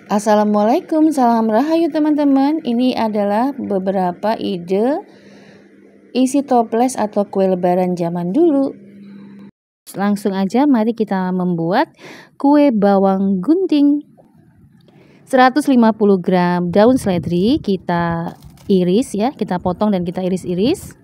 Assalamualaikum, salam rahayu teman-teman. Ini adalah beberapa ide isi toples atau kue lebaran zaman dulu. Langsung aja mari kita membuat kue bawang gunting. 150 gram daun seledri kita iris ya, kita potong dan kita iris-iris.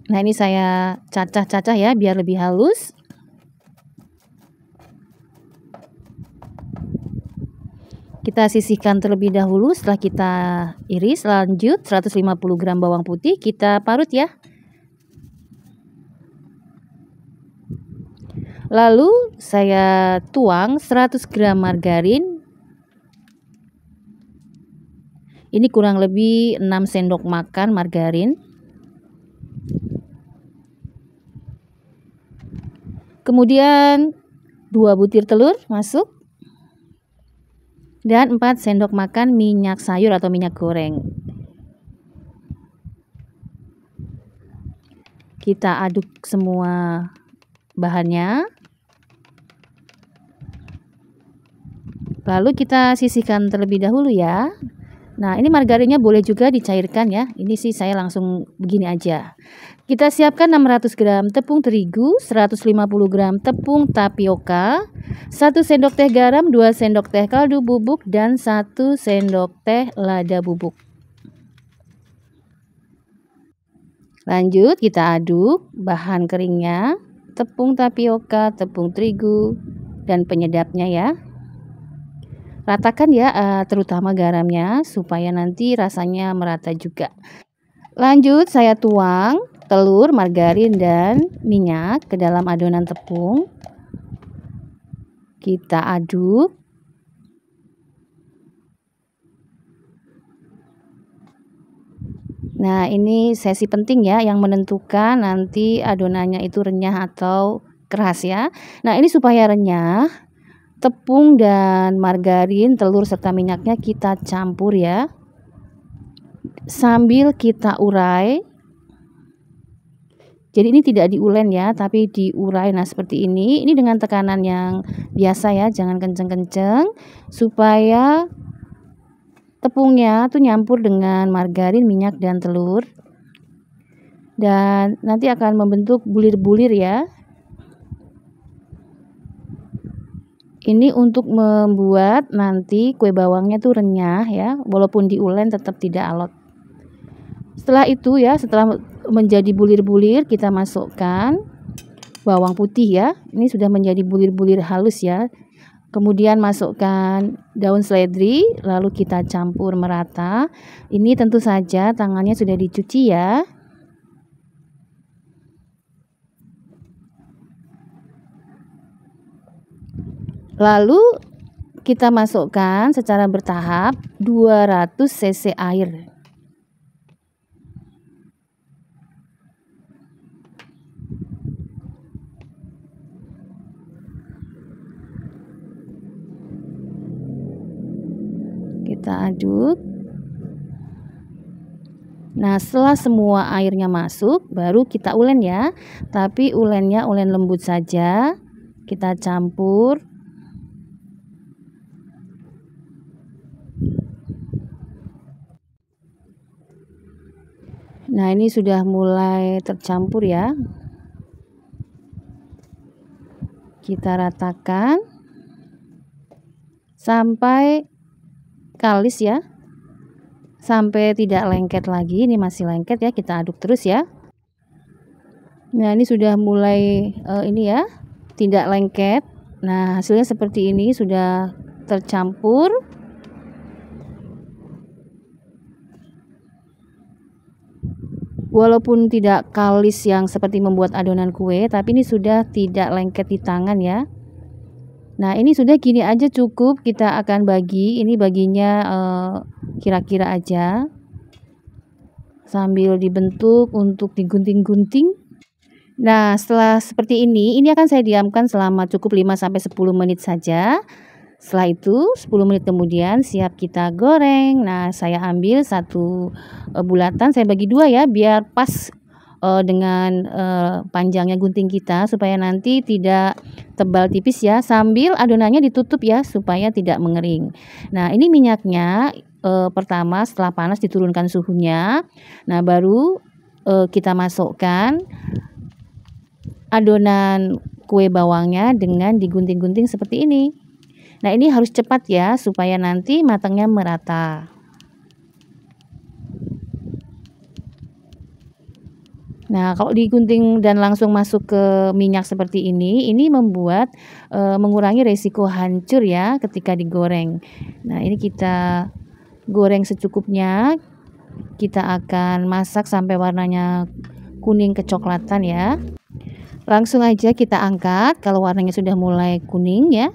Nah, ini saya cacah-cacah ya biar lebih halus. Kita sisihkan terlebih dahulu setelah kita iris. Lanjut 150 gram bawang putih kita parut ya. Lalu saya tuang 100 gram margarin. Ini kurang lebih 6 sendok makan margarin. Kemudian 2 butir telur masuk. Dan 4 sendok makan minyak sayur atau minyak goreng. Kita aduk semua bahannya. Lalu kita sisihkan terlebih dahulu ya. Nah, ini margarinnya boleh juga dicairkan ya. Ini sih saya langsung begini aja. Kita siapkan 600 gram tepung terigu, 150 gram tepung tapioka, 1 sendok teh garam, 2 sendok teh kaldu bubuk, dan 1 sendok teh lada bubuk. Lanjut kita aduk bahan keringnya, tepung tapioka, tepung terigu, dan penyedapnya ya. Ratakan ya, terutama garamnya supaya nanti rasanya merata juga. Lanjut saya tuang telur, margarin, dan minyak ke dalam adonan tepung. Kita aduk. Nah, ini sesi penting ya yang menentukan nanti adonannya itu renyah atau keras ya. Nah, ini supaya renyah, tepung dan margarin, telur serta minyaknya kita campur ya. Sambil kita urai. Jadi ini tidak diulen ya, tapi diurai. Nah, seperti ini. Ini dengan tekanan yang biasa ya, jangan kenceng-kenceng supaya tepungnya tuh nyampur dengan margarin, minyak, dan telur. Dan nanti akan membentuk bulir-bulir ya. Ini untuk membuat nanti kue bawangnya tuh renyah ya, walaupun diulen tetap tidak alot. Setelah itu ya, setelah menjadi bulir-bulir, kita masukkan bawang putih ya. Ini sudah menjadi bulir-bulir halus ya. Kemudian masukkan daun seledri, lalu kita campur merata. Ini tentu saja tangannya sudah dicuci ya. Lalu kita masukkan secara bertahap 200 cc air. Kita aduk. Nah, setelah semua airnya masuk, baru kita ulen ya. Tapi ulennya ulen lembut saja. Kita campur. Nah, ini sudah mulai tercampur ya. Kita ratakan sampai kalis ya, sampai tidak lengket lagi. Ini masih lengket ya, kita aduk terus ya. Nah, ini sudah mulai ini ya, tidak lengket. Nah, hasilnya seperti ini, sudah tercampur. Walaupun tidak kalis yang seperti membuat adonan kue, tapi ini sudah tidak lengket di tangan ya. Nah, ini sudah gini aja cukup. Kita akan bagi, ini baginya kira-kira aja sambil dibentuk untuk digunting-gunting. Nah, setelah seperti ini akan saya diamkan selama cukup 5-10 menit saja. Setelah itu 10 menit kemudian siap kita goreng. Nah, saya ambil satu bulatan, saya bagi dua ya biar pas dengan panjangnya gunting kita supaya nanti tidak tebal tipis ya, sambil adonannya ditutup ya supaya tidak mengering. Nah, ini minyaknya pertama setelah panas diturunkan suhunya. Nah, baru kita masukkan adonan kue bawangnya dengan digunting-gunting seperti ini. Nah, ini harus cepat ya supaya nanti matangnya merata. Nah, kalau digunting dan langsung masuk ke minyak seperti ini membuat mengurangi resiko hancur ya ketika digoreng. Nah, ini kita goreng secukupnya. Kita akan masak sampai warnanya kuning kecoklatan ya. Langsung aja kita angkat kalau warnanya sudah mulai kuning ya.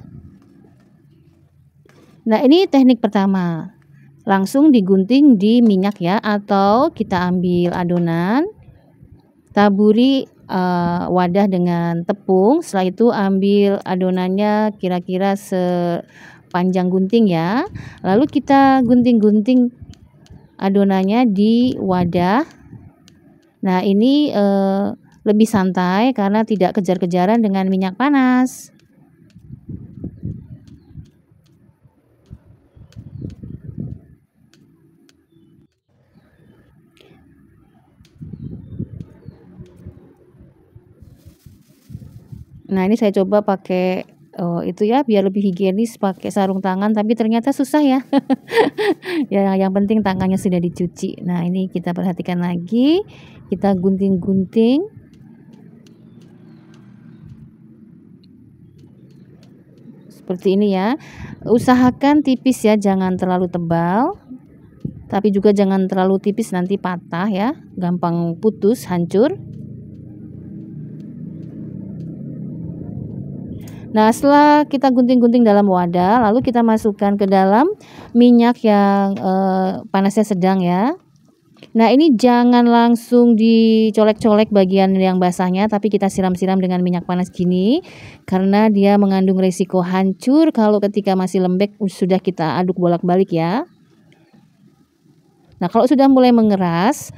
Nah, ini teknik pertama. Langsung digunting di minyak ya, atau kita ambil adonan, taburi wadah dengan tepung. Setelah itu ambil adonannya kira-kira sepanjang gunting ya. Lalu kita gunting-gunting adonannya di wadah. Nah, ini lebih santai karena tidak kejar-kejaran dengan minyak panas. Nah, ini saya coba pakai itu ya biar lebih higienis pakai sarung tangan, tapi ternyata susah ya. Ya, yang penting tangannya sudah dicuci. Nah, ini kita perhatikan lagi, kita gunting-gunting. Seperti ini ya. Usahakan tipis ya, jangan terlalu tebal. Tapi juga jangan terlalu tipis nanti patah ya, gampang putus, hancur. Nah, setelah kita gunting-gunting dalam wadah, lalu kita masukkan ke dalam minyak yang panasnya sedang ya. Nah, ini jangan langsung dicolek-colek bagian yang basahnya, tapi kita siram-siram dengan minyak panas gini, karena dia mengandung risiko hancur kalau ketika masih lembek sudah kita aduk bolak-balik ya. Nah, kalau sudah mulai mengeras,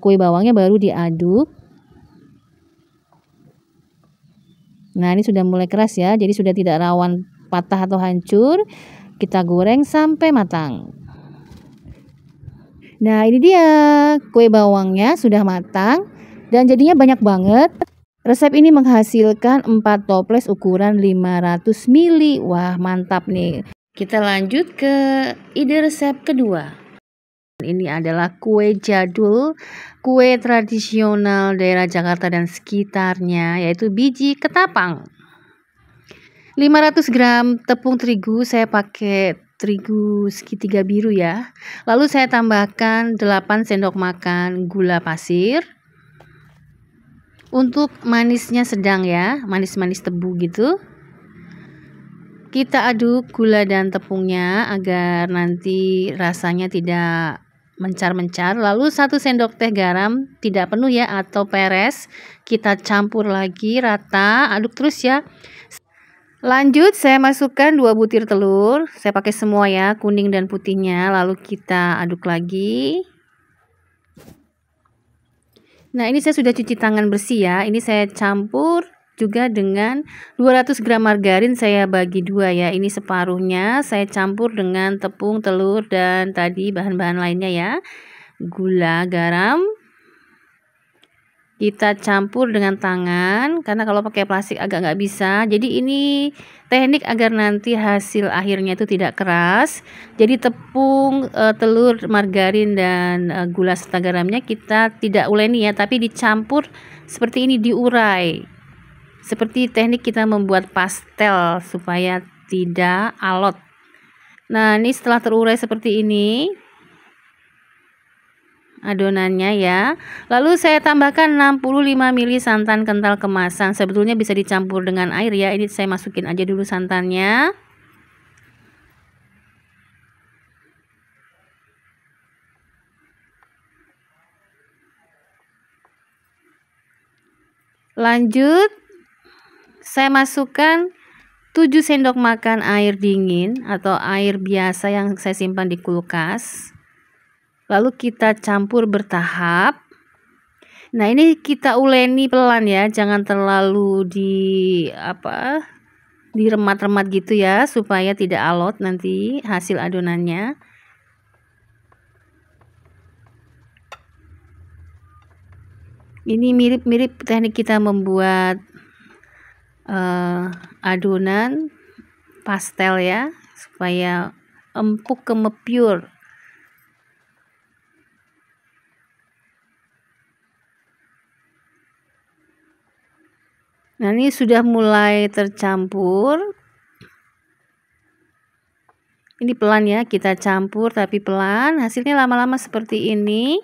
kue bawangnya baru diaduk. Nah, ini sudah mulai keras ya, jadi sudah tidak rawan patah atau hancur. Kita goreng sampai matang. Nah, ini dia kue bawangnya sudah matang dan jadinya banyak banget. Resep ini menghasilkan 4 toples ukuran 500 ml. Wah, mantap nih. Kita lanjut ke ide resep kedua. Ini adalah kue jadul, kue tradisional daerah Jakarta dan sekitarnya, yaitu biji ketapang. 500 gram tepung terigu, saya pakai terigu segitiga biru ya. Lalu saya tambahkan 8 sendok makan gula pasir. Untuk manisnya sedang ya, manis-manis tebu gitu. Kita aduk gula dan tepungnya agar nanti rasanya tidak mencar-mencar. Lalu 1 sendok teh garam, tidak penuh ya atau peres. Kita campur lagi rata, aduk terus ya. Lanjut saya masukkan 2 butir telur. Saya pakai semua ya, kuning dan putihnya. Lalu kita aduk lagi. Nah, ini saya sudah cuci tangan bersih ya. Ini saya campur juga dengan 200 gram margarin, saya bagi dua ya. Ini separuhnya saya campur dengan tepung, telur, dan tadi bahan-bahan lainnya ya. Gula, garam. Kita campur dengan tangan, karena kalau pakai plastik agak nggak bisa. Jadi ini teknik agar nanti hasil akhirnya itu tidak keras. Jadi tepung, telur, margarin, dan gula serta garamnya kita tidak uleni ya, tapi dicampur seperti ini, diurai. Seperti teknik kita membuat pastel supaya tidak alot. Nah, ini setelah terurai seperti ini adonannya ya. Lalu saya tambahkan 65 ml santan kental kemasan. Sebetulnya bisa dicampur dengan air ya. Ini saya masukin aja dulu santannya. Lanjut saya masukkan 7 sendok makan air dingin atau air biasa yang saya simpan di kulkas. Lalu kita campur bertahap. Nah, ini kita uleni pelan ya, jangan terlalu diremat-remat gitu ya, supaya tidak alot nanti hasil adonannya. Ini mirip-mirip teknik kita membuat adonan pastel ya, supaya empuk kemepyur. Nah, ini sudah mulai tercampur. Ini pelan ya, kita campur tapi pelan. Hasilnya lama-lama seperti ini.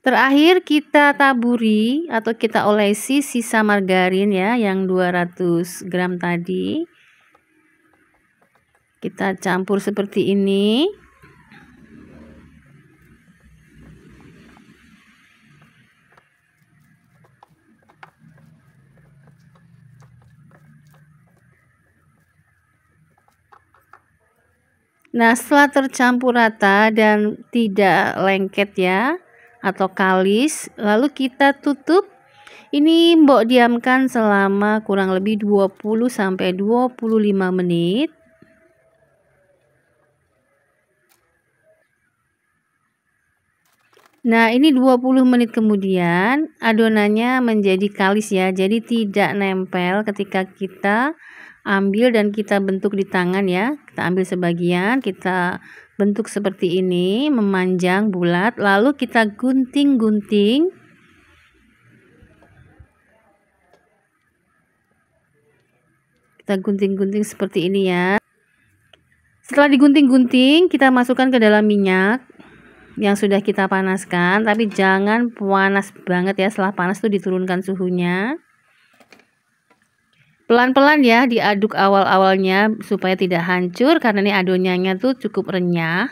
Terakhir kita taburi atau kita olesi sisa margarin ya, yang 200 gram tadi. Kita campur seperti ini. Nah, setelah tercampur rata dan tidak lengket ya atau kalis, lalu kita tutup. Ini mbok diamkan selama kurang lebih 20 sampai 25 menit. Nah, ini 20 menit kemudian adonannya menjadi kalis ya. Jadi tidak nempel ketika kita ambil dan kita bentuk di tangan ya. Kita ambil sebagian, kita bentuk seperti ini, memanjang bulat, lalu kita gunting-gunting. Kita gunting-gunting seperti ini ya. Setelah digunting-gunting, kita masukkan ke dalam minyak yang sudah kita panaskan, tapi jangan panas banget ya. Setelah panas tuh diturunkan suhunya. Pelan-pelan ya diaduk awal-awalnya supaya tidak hancur, karena ini adonannya tuh cukup renyah.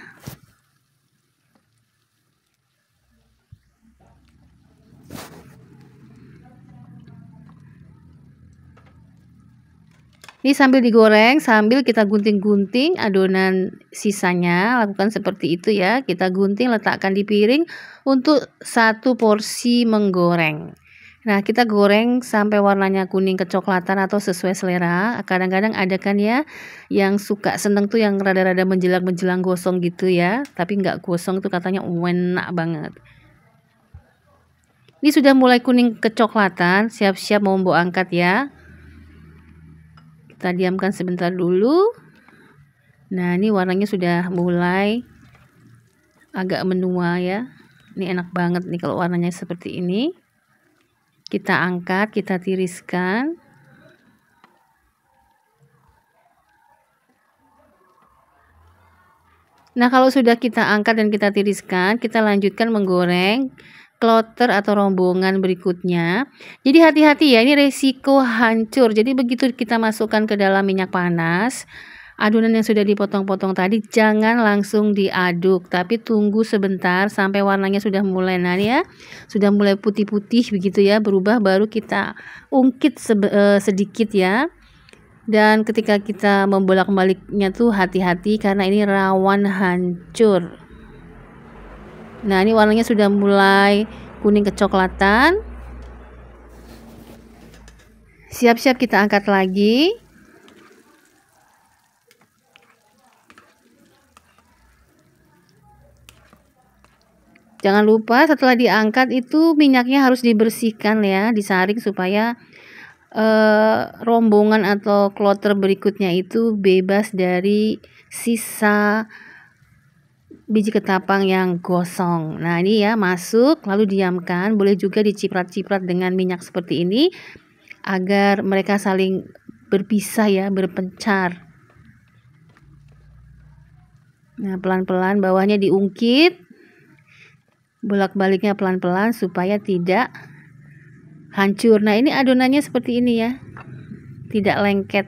Ini sambil digoreng, sambil kita gunting-gunting adonan sisanya, lakukan seperti itu ya. Kita gunting, letakkan di piring untuk 1 porsi menggoreng. Nah, kita goreng sampai warnanya kuning kecoklatan atau sesuai selera. Kadang-kadang ada kan ya yang suka seneng tuh yang rada-rada menjelang-menjelang gosong gitu ya. Tapi nggak gosong tuh katanya enak banget. Ini sudah mulai kuning kecoklatan, siap-siap mau mbok angkat ya. Kita diamkan sebentar dulu. Nah, ini warnanya sudah mulai agak menua ya. Ini enak banget nih kalau warnanya seperti ini. Kita angkat, kita tiriskan. Nah, kalau sudah kita angkat dan kita tiriskan, kita lanjutkan menggoreng kloter atau rombongan berikutnya. Jadi hati-hati ya, ini resiko hancur. Jadi begitu kita masukkan ke dalam minyak panas, adonan yang sudah dipotong-potong tadi jangan langsung diaduk, tapi tunggu sebentar sampai warnanya sudah mulai ya, sudah mulai putih-putih begitu ya, berubah, baru kita ungkit sedikit ya. Dan ketika kita membolak-baliknya tuh hati-hati karena ini rawan hancur. Nah, ini warnanya sudah mulai kuning kecoklatan. Siap-siap kita angkat lagi. Jangan lupa setelah diangkat itu minyaknya harus dibersihkan ya, disaring supaya rombongan atau kloter berikutnya itu bebas dari sisa biji ketapang yang gosong. Nah, ini ya masuk, lalu diamkan. Boleh juga diciprat-ciprat dengan minyak seperti ini agar mereka saling berpisah ya, berpencar. Nah, pelan-pelan bawahnya diungkit, bolak-baliknya pelan-pelan supaya tidak hancur. Nah, ini adonannya seperti ini ya, tidak lengket.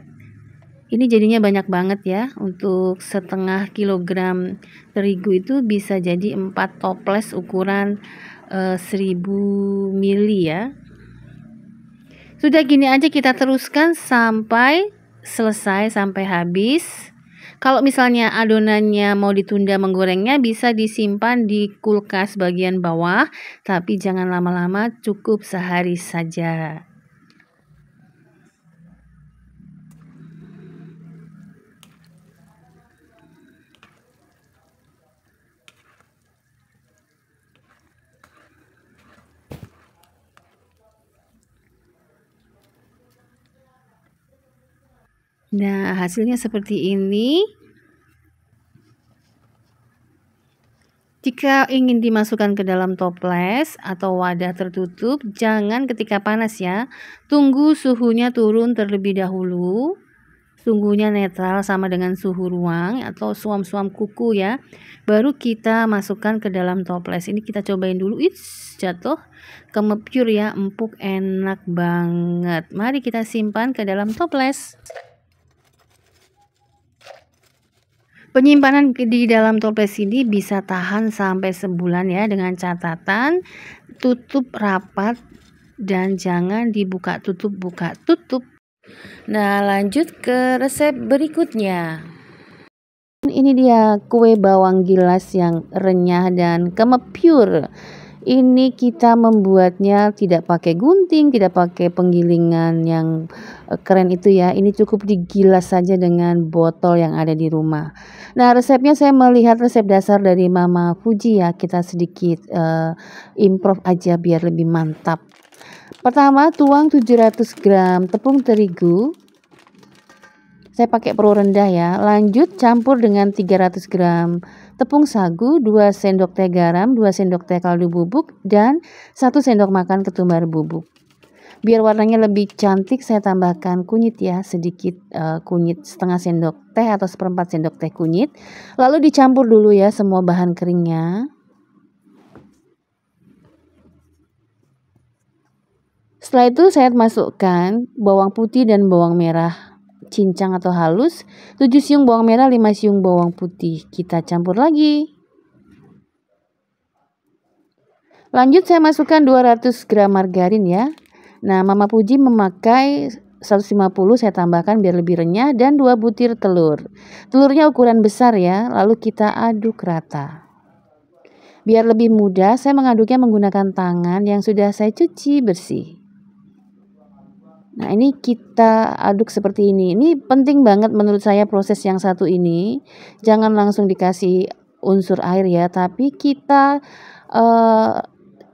Ini jadinya banyak banget ya. Untuk setengah kilogram terigu itu bisa jadi 4 toples ukuran 1000 ml ya. Sudah gini aja kita teruskan sampai selesai, sampai habis. Kalau misalnya adonannya mau ditunda menggorengnya, bisa disimpan di kulkas bagian bawah, tapi jangan lama-lama, cukup sehari saja. Nah, hasilnya seperti ini. Jika ingin dimasukkan ke dalam toples atau wadah tertutup, jangan ketika panas ya. Tunggu suhunya turun terlebih dahulu. Suhunya netral sama dengan suhu ruang atau suam-suam kuku ya. Baru kita masukkan ke dalam toples. Ini kita cobain dulu. Jatuh. Kemepur ya, empuk, enak banget. Mari kita simpan ke dalam toples. Penyimpanan di dalam toples ini bisa tahan sampai sebulan ya, dengan catatan tutup rapat dan jangan dibuka tutup. Nah, lanjut ke resep berikutnya. Ini dia kue bawang gilas yang renyah dan kemepur. Ini kita membuatnya tidak pakai gunting, tidak pakai penggilingan yang keren itu ya. Ini cukup digilas saja dengan botol yang ada di rumah. Nah, resepnya saya melihat resep dasar dari Mama Fuji ya. Kita sedikit improve aja biar lebih mantap. Pertama, tuang 700 gram tepung terigu. Saya pakai pro rendah ya. Lanjut campur dengan 300 gram tepung sagu, 2 sendok teh garam, 2 sendok teh kaldu bubuk, dan 1 sendok makan ketumbar bubuk. Biar warnanya lebih cantik, saya tambahkan kunyit ya, sedikit kunyit, setengah sendok teh atau seperempat sendok teh kunyit. Lalu dicampur dulu ya semua bahan keringnya. Setelah itu saya masukkan bawang putih dan bawang merah cincang atau halus, 7 siung bawang merah, 5 siung bawang putih. Kita campur lagi. Lanjut saya masukkan 200 gram margarin ya. Nah, Mama Fuji memakai 150, saya tambahkan biar lebih renyah, dan 2 butir telur. Telurnya ukuran besar ya, lalu kita aduk rata. Biar lebih mudah, saya mengaduknya menggunakan tangan yang sudah saya cuci bersih. Nah, ini kita aduk seperti ini. Ini penting banget menurut saya proses yang satu ini. Jangan langsung dikasih unsur air ya, tapi kita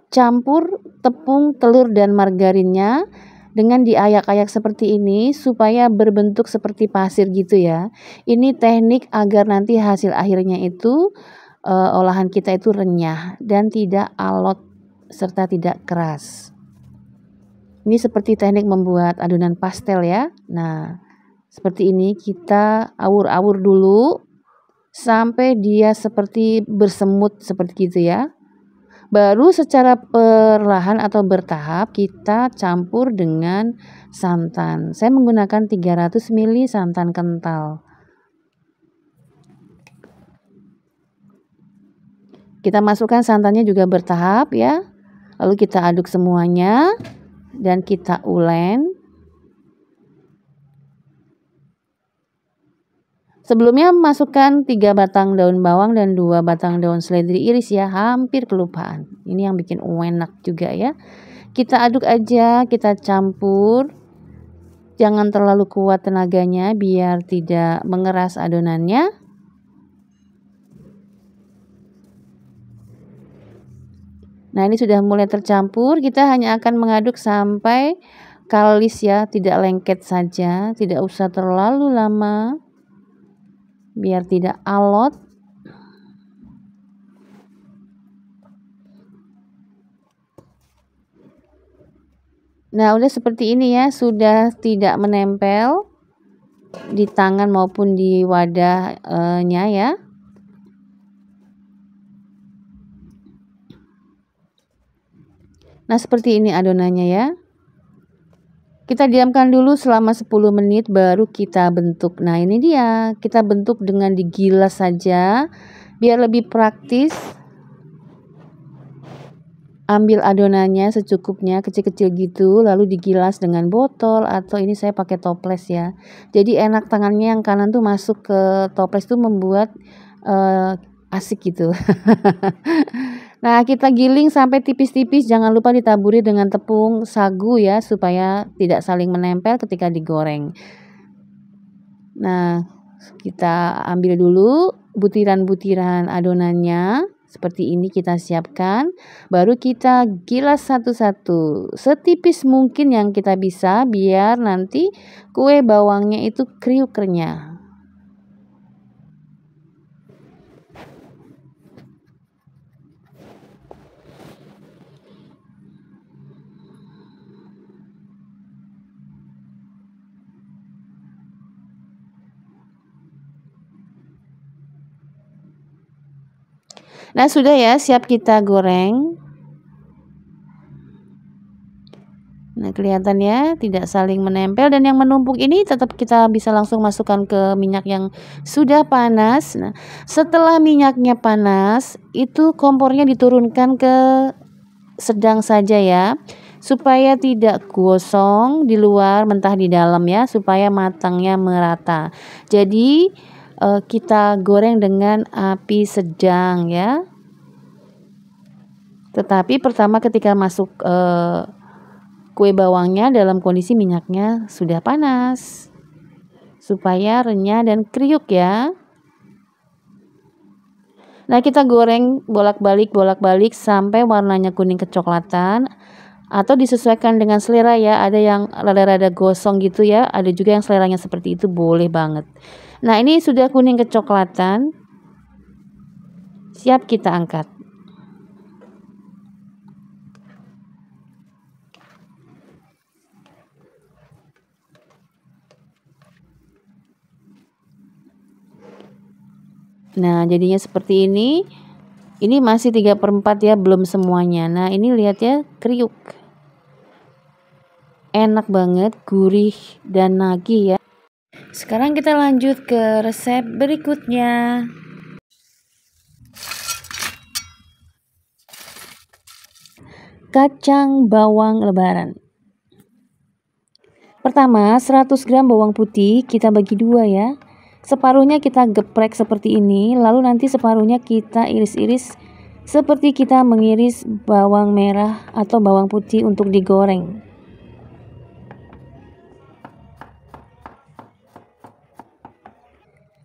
campur tepung, telur, dan margarinnya dengan diayak-ayak seperti ini supaya berbentuk seperti pasir gitu ya. Ini teknik agar nanti hasil akhirnya itu olahan kita itu renyah dan tidak alot serta tidak keras. Ini seperti teknik membuat adonan pastel ya. Nah, seperti ini kita awur-awur dulu sampai dia seperti bersemut seperti gitu ya. Baru secara perlahan atau bertahap kita campur dengan santan. Saya menggunakan 300 ml santan kental. Kita masukkan santannya juga bertahap ya. Lalu kita aduk semuanya dan kita ulen. Sebelumnya masukkan 3 batang daun bawang dan 2 batang daun seledri iris ya, hampir kelupaan. Ini yang bikin enak juga ya. Kita aduk aja, kita campur. Jangan terlalu kuat tenaganya biar tidak mengeras adonannya. Nah, ini sudah mulai tercampur, kita hanya akan mengaduk sampai kalis ya, tidak lengket saja, tidak usah terlalu lama biar tidak alot. Nah, udah seperti ini ya, sudah tidak menempel di tangan maupun di wadahnya ya. Nah, seperti ini adonannya ya. Kita diamkan dulu selama 10 menit baru kita bentuk. Nah, ini dia. Kita bentuk dengan digilas saja biar lebih praktis. ambil adonannya secukupnya, kecil-kecil gitu, lalu digilas dengan botol atau ini saya pakai toples ya. Jadi enak, tangannya yang kanan tuh masuk ke toples tuh membuat asik gitu. Nah, kita giling sampai tipis-tipis, jangan lupa ditaburi dengan tepung sagu ya, supaya tidak saling menempel ketika digoreng. Nah, kita ambil dulu butiran-butiran adonannya, seperti ini kita siapkan, baru kita gilas satu-satu, setipis mungkin yang kita bisa, biar nanti kue bawangnya itu kriuk renyah. Nah, sudah ya, siap kita goreng. Nah, kelihatan ya, tidak saling menempel, dan yang menumpuk ini tetap kita bisa langsung masukkan ke minyak yang sudah panas. Nah, setelah minyaknya panas, itu kompornya diturunkan ke sedang saja ya, supaya tidak gosong di luar mentah di dalam ya, supaya matangnya merata. Jadi kita goreng dengan api sedang ya. Tetapi pertama ketika masuk kue bawangnya dalam kondisi minyaknya sudah panas, supaya renyah dan kriuk ya. Nah, kita goreng bolak-balik sampai warnanya kuning kecoklatan, atau disesuaikan dengan selera ya. Ada yang rada-rada gosong gitu ya, ada juga yang seleranya seperti itu, boleh banget. Nah, ini sudah kuning kecoklatan, siap kita angkat. Nah, jadinya seperti ini. Ini masih 3/4 ya, belum semuanya. Nah, ini lihat ya, kriuk. Enak banget, gurih dan nagih ya. Sekarang kita lanjut ke resep berikutnya. Kacang bawang lebaran. Pertama, 100 gram bawang putih kita bagi dua ya. Separuhnya kita geprek seperti ini, lalu nanti separuhnya kita iris-iris seperti kita mengiris bawang merah atau bawang putih untuk digoreng.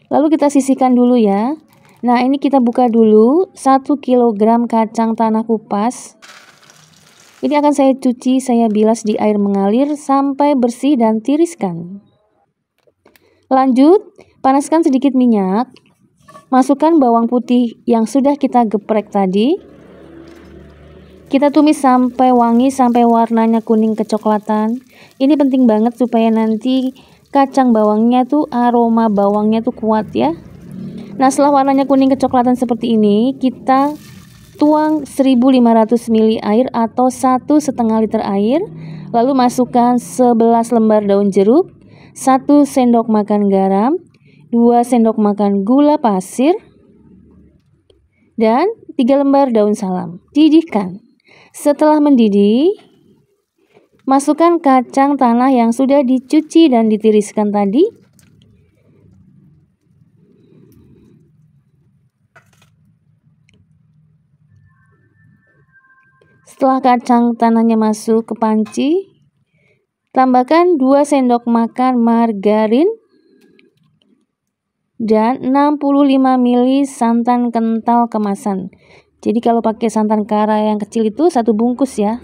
Lalu kita sisihkan dulu ya. Nah, ini kita buka dulu 1 kg kacang tanah kupas. Ini akan saya cuci, saya bilas di air mengalir sampai bersih dan tiriskan. Lanjut, panaskan sedikit minyak. Masukkan bawang putih yang sudah kita geprek tadi. Kita tumis sampai wangi, sampai warnanya kuning kecoklatan. Ini penting banget supaya nanti kacang bawangnya tuh, aroma bawangnya tuh kuat ya. Nah, setelah warnanya kuning kecoklatan seperti ini, kita tuang 1500 ml air atau 1,5 liter air. Lalu masukkan 11 lembar daun jeruk, 1 sendok makan garam, 2 sendok makan gula pasir, dan 3 lembar daun salam. Didihkan. Setelah mendidih, masukkan kacang tanah yang sudah dicuci dan ditiriskan tadi. Setelah kacang tanahnya masuk ke panci, tambahkan 2 sendok makan margarin dan 65 ml santan kental kemasan. Jadi kalau pakai santan kara yang kecil itu 1 bungkus ya.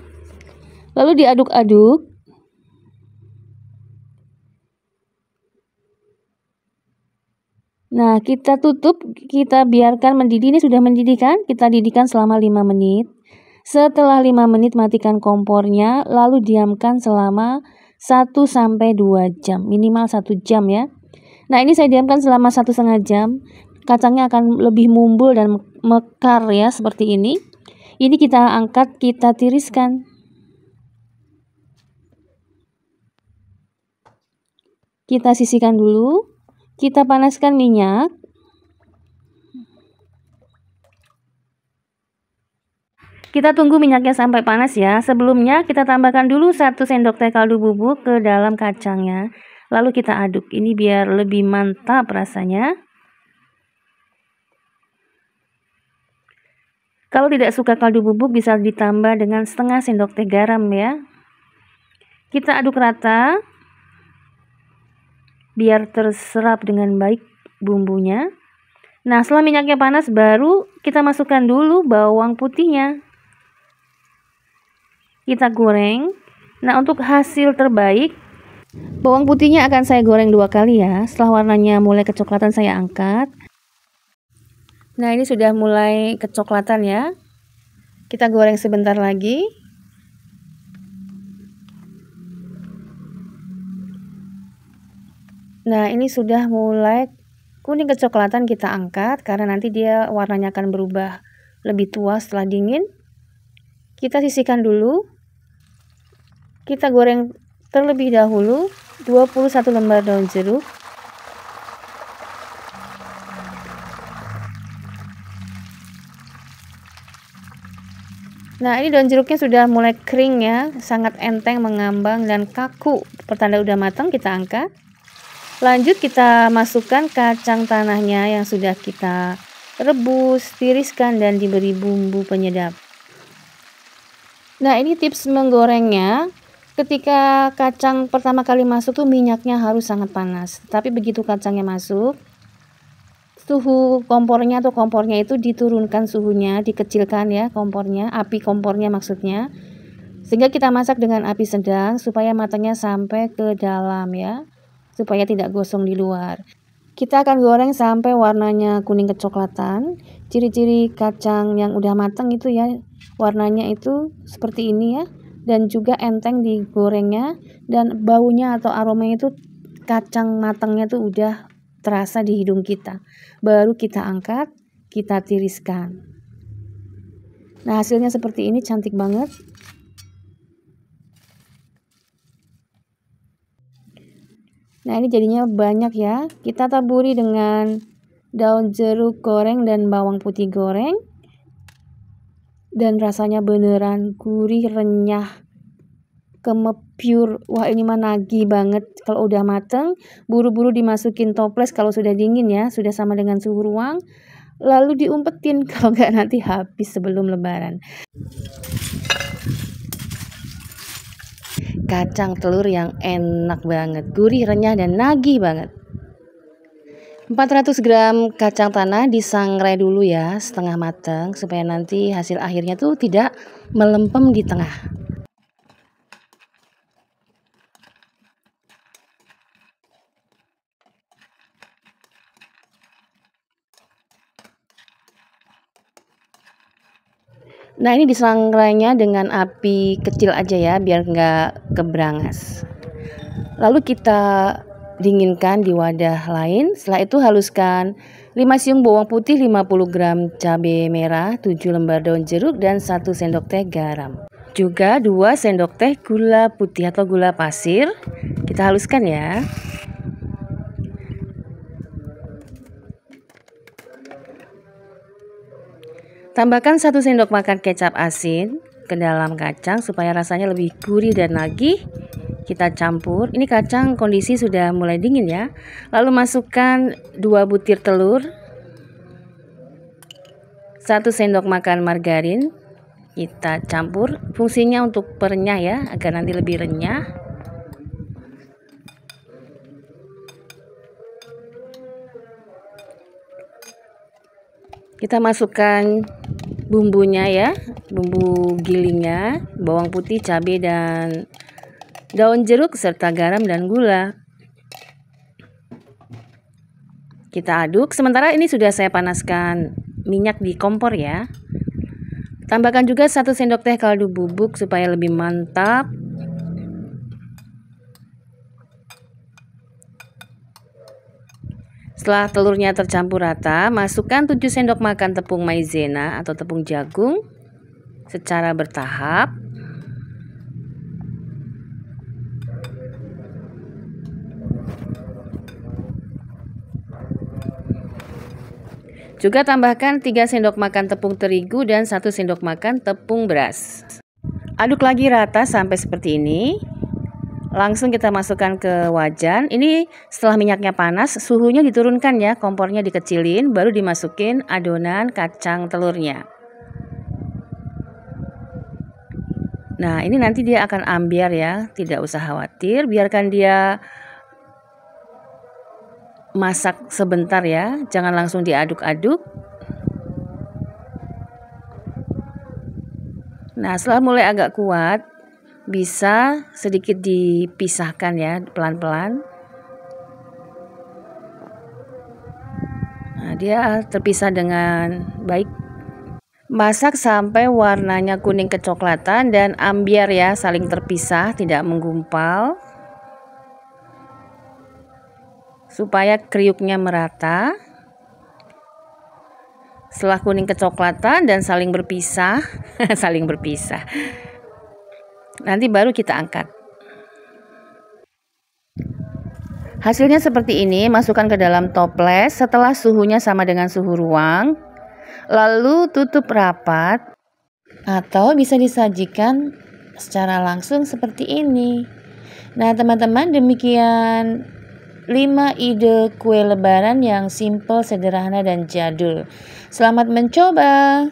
Lalu diaduk-aduk. Nah, kita tutup, kita biarkan mendidih. Ini sudah mendidih kan? Kita didihkan selama 5 menit. Setelah 5 menit matikan kompornya, lalu diamkan selama 1-2 jam, minimal 1 jam ya. Nah, ini saya diamkan selama 1,5 jam. Kacangnya akan lebih mumbul dan mekar ya, seperti ini. Ini kita angkat, kita tiriskan. Kita sisihkan dulu. Kita panaskan minyak. Kita tunggu minyaknya sampai panas ya. Sebelumnya kita tambahkan dulu 1 sendok teh kaldu bubuk ke dalam kacangnya. Lalu kita aduk. Ini biar lebih mantap rasanya. Kalau tidak suka kaldu bubuk bisa ditambah dengan setengah sendok teh garam ya. Kita aduk rata biar terserap dengan baik bumbunya. Nah, setelah minyaknya panas baru kita masukkan dulu bawang putihnya. Kita goreng. Nah, untuk hasil terbaik, bawang putihnya akan saya goreng 2 kali ya. Setelah warnanya mulai kecoklatan saya angkat. Nah, ini sudah mulai kecoklatan ya. Kita goreng sebentar lagi. Nah, ini sudah mulai kuning kecoklatan, kita angkat karena nanti dia warnanya akan berubah lebih tua setelah dingin. Kita sisihkan dulu. Kita goreng terlebih dahulu 21 lembar daun jeruk. Nah, ini daun jeruknya sudah mulai kering ya, sangat enteng, mengambang dan kaku. Pertanda udah matang, kita angkat. Lanjut kita masukkan kacang tanahnya yang sudah kita rebus, tiriskan dan diberi bumbu penyedap. Nah, ini tips menggorengnya. Ketika kacang pertama kali masuk tuh minyaknya harus sangat panas. Tapi begitu kacangnya masuk, suhu kompornya atau kompornya itu diturunkan suhunya, dikecilkan ya kompornya, api kompornya maksudnya. Sehingga kita masak dengan api sedang supaya matangnya sampai ke dalam ya. Supaya tidak gosong di luar. Kita akan goreng sampai warnanya kuning kecoklatan. Ciri-ciri kacang yang udah matang itu ya, warnanya itu seperti ini ya. Dan juga enteng digorengnya dan baunya atau aromanya itu kacang matangnya tuh udah terasa di hidung kita. Baru kita angkat, kita tiriskan. Nah, hasilnya seperti ini, cantik banget. Nah, ini jadinya banyak ya. Kita taburi dengan daun jeruk goreng dan bawang putih goreng. Dan rasanya beneran gurih, renyah, kemepure. Wah, ini mah nagih banget. Kalau udah mateng, buru-buru dimasukin toples kalau sudah dingin ya, sudah sama dengan suhu ruang. Lalu diumpetin kalau nggak nanti habis sebelum lebaran. Kacang telur yang enak banget, gurih, renyah, dan nagih banget. 400 gram kacang tanah disangrai dulu ya, setengah matang, supaya nanti hasil akhirnya tuh tidak melempem di tengah. Nah, ini disangrainya dengan api kecil aja ya, biar nggak kebrangas. Lalu kita dinginkan di wadah lain. Setelah itu haluskan 5 siung bawang putih, 50 gram cabai merah, 7 lembar daun jeruk, dan 1 sendok teh garam. Juga 2 sendok teh gula putih atau gula pasir. Kita haluskan ya. Tambahkan 1 sendok makan kecap asin ke dalam kacang supaya rasanya lebih gurih dan nagih. Kita campur. Ini kacang kondisi sudah mulai dingin ya. Lalu masukkan 2 butir telur, 1 sendok makan margarin. Kita campur. Fungsinya untuk perenyah ya, agar nanti lebih renyah. Kita masukkan bumbunya ya, bumbu gilingnya, bawang putih, cabai, dan daun jeruk serta garam dan gula. Kita aduk. Sementara ini sudah saya panaskan minyak di kompor ya. Tambahkan juga 1 sendok teh kaldu bubuk supaya lebih mantap. Setelah telurnya tercampur rata, masukkan 7 sendok makan tepung maizena atau tepung jagung secara bertahap. Juga tambahkan 3 sendok makan tepung terigu dan 1 sendok makan tepung beras. Aduk lagi rata sampai seperti ini. Langsung kita masukkan ke wajan. Ini setelah minyaknya panas, suhunya diturunkan ya, kompornya dikecilin, baru dimasukin adonan kacang telurnya. Nah, ini nanti dia akan ambiar ya, tidak usah khawatir, biarkan dia masak sebentar ya, jangan langsung diaduk-aduk. Nah, setelah mulai agak kuat, bisa sedikit dipisahkan ya, pelan-pelan. Nah, dia terpisah dengan baik. Masak sampai warnanya kuning kecoklatan dan ambiar ya, saling terpisah, tidak menggumpal. Supaya kriuknya merata. Setelah kuning kecoklatan dan saling berpisah, nanti baru kita angkat. Hasilnya seperti ini, masukkan ke dalam toples setelah suhunya sama dengan suhu ruang. Lalu tutup rapat atau bisa disajikan secara langsung seperti ini. Nah, teman-teman, demikian 5 ide kue lebaran yang simple, sederhana, dan jadul. Selamat mencoba!